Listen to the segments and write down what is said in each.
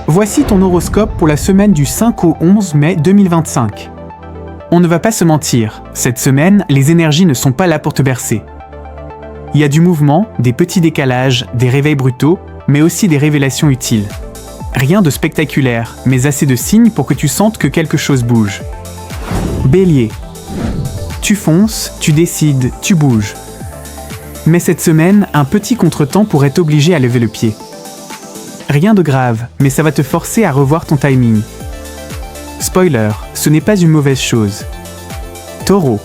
Voici ton horoscope pour la semaine du 5 au 11 mai 2025. On ne va pas se mentir, cette semaine, les énergies ne sont pas là pour te bercer. Il y a du mouvement, des petits décalages, des réveils brutaux, mais aussi des révélations utiles. Rien de spectaculaire, mais assez de signes pour que tu sentes que quelque chose bouge. Bélier. Tu fonces, tu décides, tu bouges. Mais cette semaine, un petit contretemps pourrait t'obliger à lever le pied. Rien de grave, mais ça va te forcer à revoir ton timing. Spoiler, ce n'est pas une mauvaise chose. Taureau.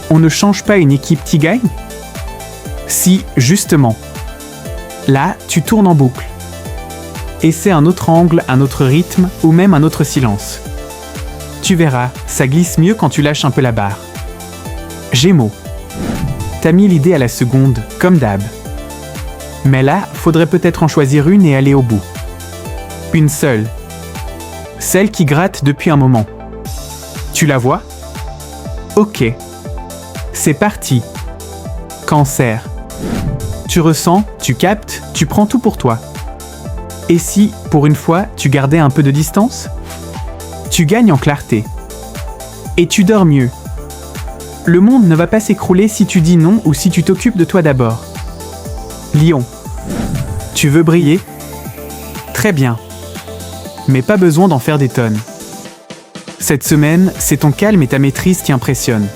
On ne change pas une équipe qui gagne ? Si, justement. Là, tu tournes en boucle. Essaie un autre angle, un autre rythme ou même un autre silence. Tu verras, ça glisse mieux quand tu lâches un peu la barre. Gémeaux. T'as mis l'idée à la seconde, comme d'hab. Mais là, faudrait peut-être en choisir une et aller au bout. Une seule. Celle qui gratte depuis un moment. Tu la vois ? Ok. C'est parti. Cancer. Tu ressens, tu captes, tu prends tout pour toi. Et si, pour une fois, tu gardais un peu de distance ? Tu gagnes en clarté. Et tu dors mieux. Le monde ne va pas s'écrouler si tu dis non ou si tu t'occupes de toi d'abord. Lion. Tu veux briller ? Très bien. Mais pas besoin d'en faire des tonnes. Cette semaine, c'est ton calme et ta maîtrise qui impressionnent.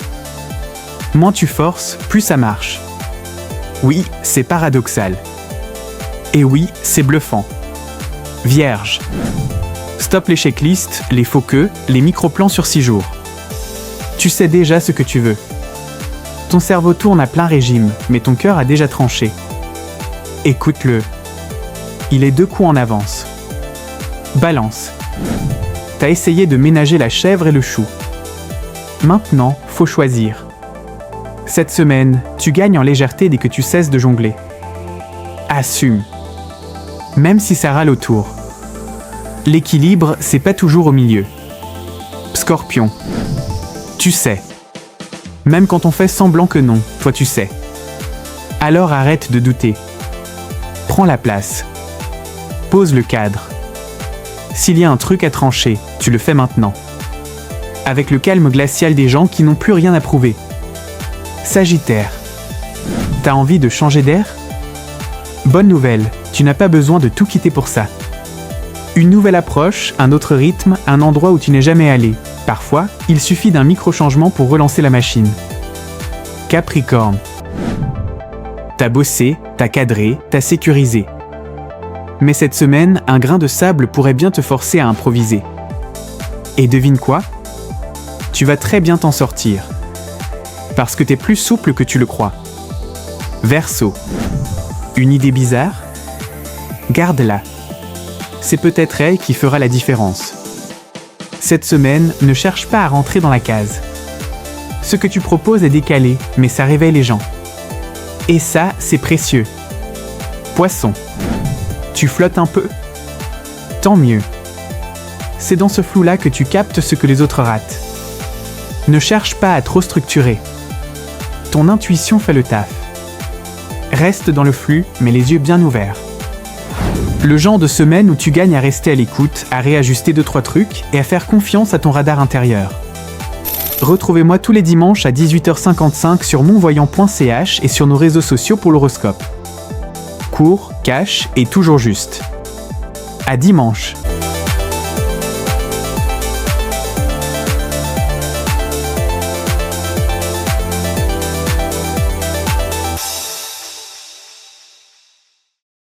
Moins tu forces, plus ça marche. Oui, c'est paradoxal. Et oui, c'est bluffant. Vierge. Stop les checklists, les faux queues, les micro-plans sur 6 jours. Tu sais déjà ce que tu veux. Ton cerveau tourne à plein régime, mais ton cœur a déjà tranché. Écoute-le. Il est 2 coups en avance. Balance. T'as essayé de ménager la chèvre et le chou. Maintenant, faut choisir. Cette semaine, tu gagnes en légèreté dès que tu cesses de jongler. Assume. Même si ça râle autour. L'équilibre, c'est pas toujours au milieu. Scorpion. Tu sais. Même quand on fait semblant que non, toi tu sais. Alors arrête de douter. Prends la place. Pose le cadre. S'il y a un truc à trancher, tu le fais maintenant. Avec le calme glacial des gens qui n'ont plus rien à prouver. Sagittaire. T'as envie de changer d'air ? Bonne nouvelle, tu n'as pas besoin de tout quitter pour ça. Une nouvelle approche, un autre rythme, un endroit où tu n'es jamais allé. Parfois, il suffit d'un micro-changement pour relancer la machine. Capricorne. T'as bossé, t'as cadré, t'as sécurisé. Mais cette semaine, un grain de sable pourrait bien te forcer à improviser. Et devine quoi ? Tu vas très bien t'en sortir. Parce que t'es plus souple que tu le crois. Verseau. Une idée bizarre ? Garde-la. C'est peut-être elle qui fera la différence. Cette semaine, ne cherche pas à rentrer dans la case. Ce que tu proposes est décalé, mais ça réveille les gens. Et ça, c'est précieux. Poisson. Tu flottes un peu ? Tant mieux. C'est dans ce flou-là que tu captes ce que les autres ratent. Ne cherche pas à trop structurer. Ton intuition fait le taf. Reste dans le flux, mais les yeux bien ouverts. Le genre de semaine où tu gagnes à rester à l'écoute, à réajuster 2-3 trucs et à faire confiance à ton radar intérieur. Retrouvez-moi tous les dimanches à 18h55 sur monvoyant.ch et sur nos réseaux sociaux pour l'horoscope. Court, cash et toujours juste. À dimanche.